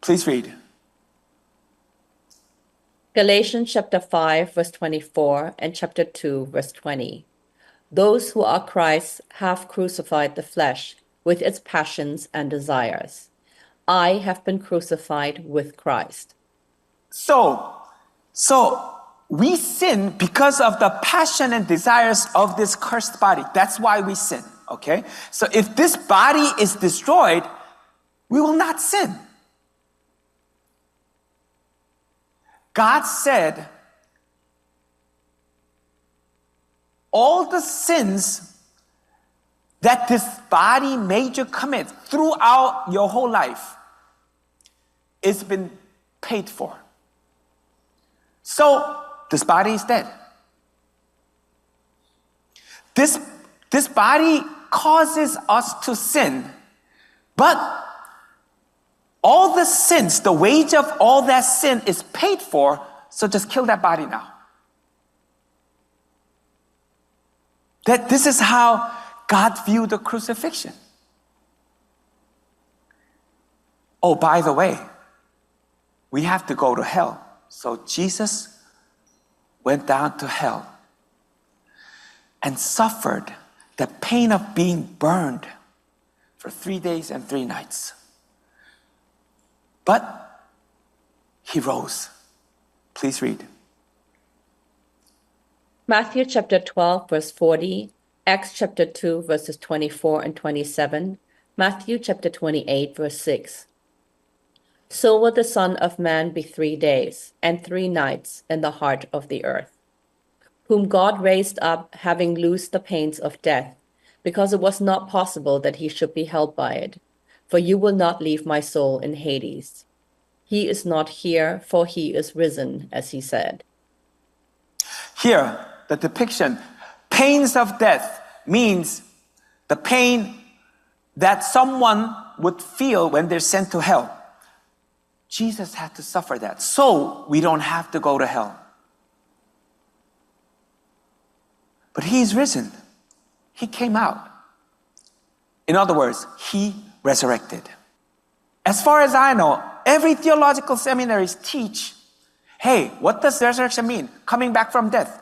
Please read. Galatians chapter 5, verse 24, and chapter 2, verse 20. Those who are Christ have crucified the flesh with its passions and desires. I have been crucified with Christ. So we sin because of the passion and desires of this cursed body. That's why we sin, okay? So if this body is destroyed, we will not sin. God said, all the sins that this body made you commit throughout your whole life, it's been paid for. So this body is dead. This body causes us to sin, but all the sins, the wage of all that sin is paid for, so just kill that body now. This is how God viewed the crucifixion. Oh, by the way, we have to go to hell. So Jesus went down to hell and suffered the pain of being burned for 3 days and 3 nights. But he rose. Please read. Matthew chapter 12, verse 40, Acts chapter 2, verses 24 and 27, Matthew chapter 28, verse 6. So will the Son of Man be 3 days and 3 nights in the heart of the earth, whom God raised up, having loosed the pains of death, because it was not possible that he should be held by it. For you will not leave my soul in Hades. He is not here, for he is risen, as he said. Here, the depiction, pains of death, means the pain that someone would feel when they're sent to hell. Jesus had to suffer that, so we don't have to go to hell. But he's risen. He came out. In other words, he resurrected. As far as I know, every theological seminaries teach, hey, what does resurrection mean? Coming back from death.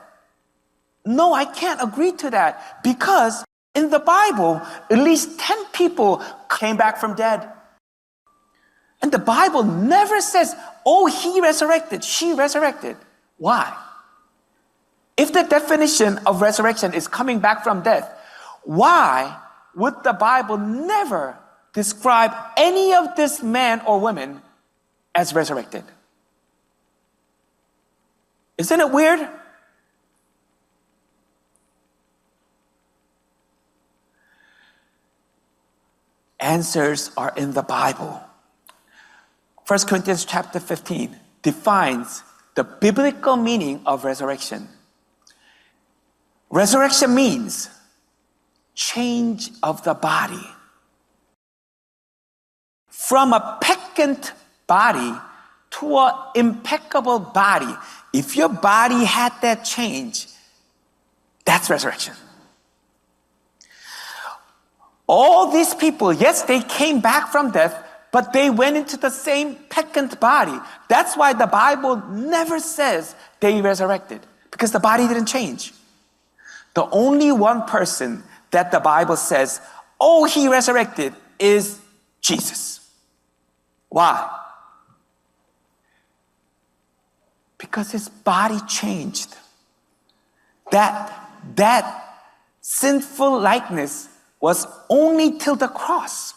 No, I can't agree to that, because in the Bible, at least 10 people came back from dead. And the Bible never says, oh, he resurrected, she resurrected. Why? If the definition of resurrection is coming back from death, why would the Bible never describe any of this man or women as resurrected? Isn't it weird? Answers are in the Bible. 1 Corinthians chapter 15 defines the biblical meaning of resurrection. Resurrection means change of the body. From a peccant body to an impeccable body. If your body had that change, that's resurrection. All these people, yes, they came back from death, but they went into the same peccant body. That's why the Bible never says they resurrected, because the body didn't change. The only one person that the Bible says, oh, he resurrected, is Jesus. Why? Because his body changed. That sinful likeness was only till the cross.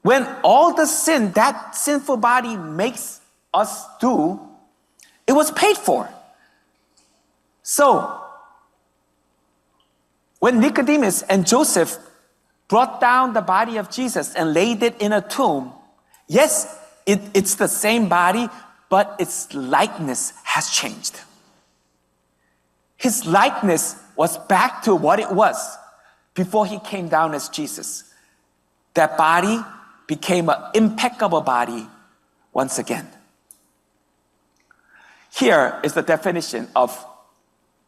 When all the sin that sinful body makes us do, it was paid for. So, when Nicodemus and Joseph brought down the body of Jesus and laid it in a tomb, yes, it's the same body, but its likeness has changed. His likeness was back to what it was before he came down as Jesus. That body became an impeccable body once again. Here is the definition of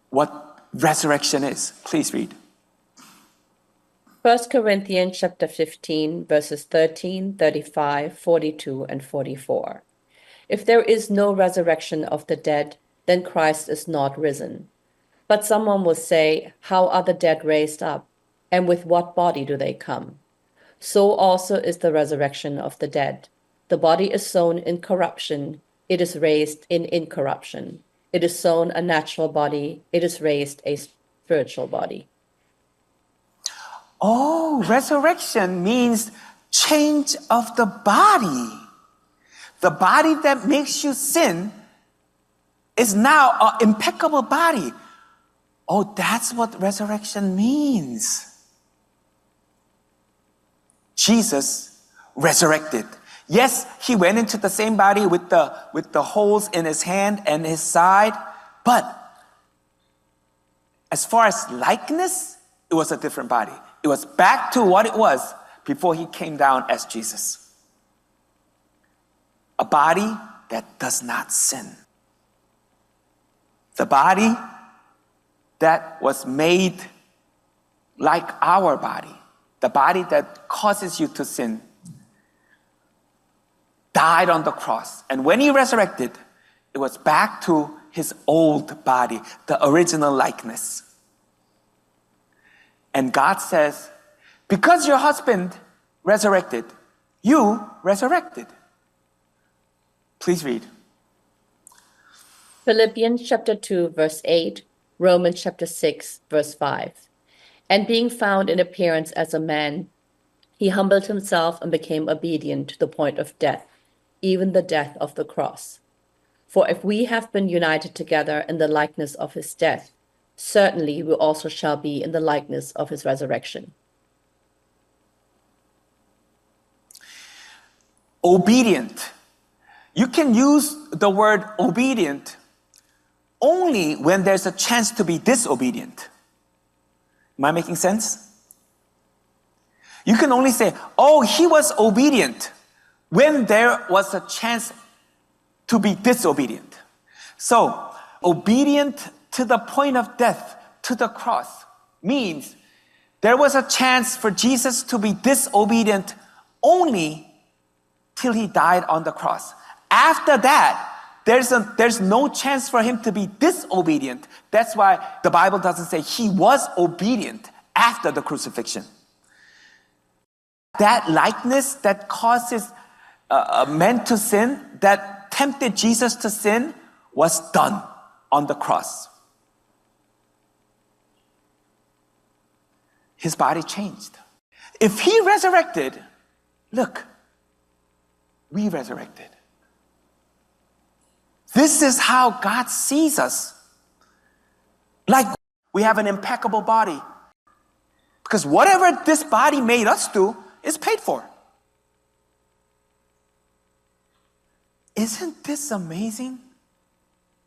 what resurrection is. Please read. 1 Corinthians chapter 15, verses 13, 35, 42, and 44. If there is no resurrection of the dead, then Christ is not risen. But someone will say, how are the dead raised up? And with what body do they come? So also is the resurrection of the dead. The body is sown in corruption, it is raised in incorruption. It is sown a natural body, it is raised a spiritual body. Oh, resurrection means change of the body. The body that makes you sin is now an impeccable body. Oh, that's what resurrection means. Jesus resurrected. Yes, he went into the same body with the holes in his hand and his side, but as far as likeness, it was a different body. It was back to what it was before he came down as Jesus. A body that does not sin. The body that was made like our body, the body that causes you to sin, died on the cross. And when he resurrected, it was back to his old body, the original likeness. And God says, because your husband resurrected, you resurrected. Please read. Philippians chapter 2, verse 8, Romans chapter 6, verse 5. And being found in appearance as a man, he humbled himself and became obedient to the point of death, even the death of the cross. For if we have been united together in the likeness of his death, certainly we also shall be in the likeness of his resurrection. Obedient. You can use the word obedient only when there's a chance to be disobedient. Am I making sense? You can only say, oh, he was obedient when there was a chance to be disobedient. So, obedient to the point of death, to the cross, means there was a chance for Jesus to be disobedient only till he died on the cross. After that, there's no chance for him to be disobedient. That's why the Bible doesn't say he was obedient after the crucifixion. That likeness that causes men to sin, that tempted Jesus to sin, was done on the cross. His body changed. If he resurrected, look, we resurrected. This is how God sees us. Like we have an impeccable body. Because whatever this body made us do is paid for. Isn't this amazing?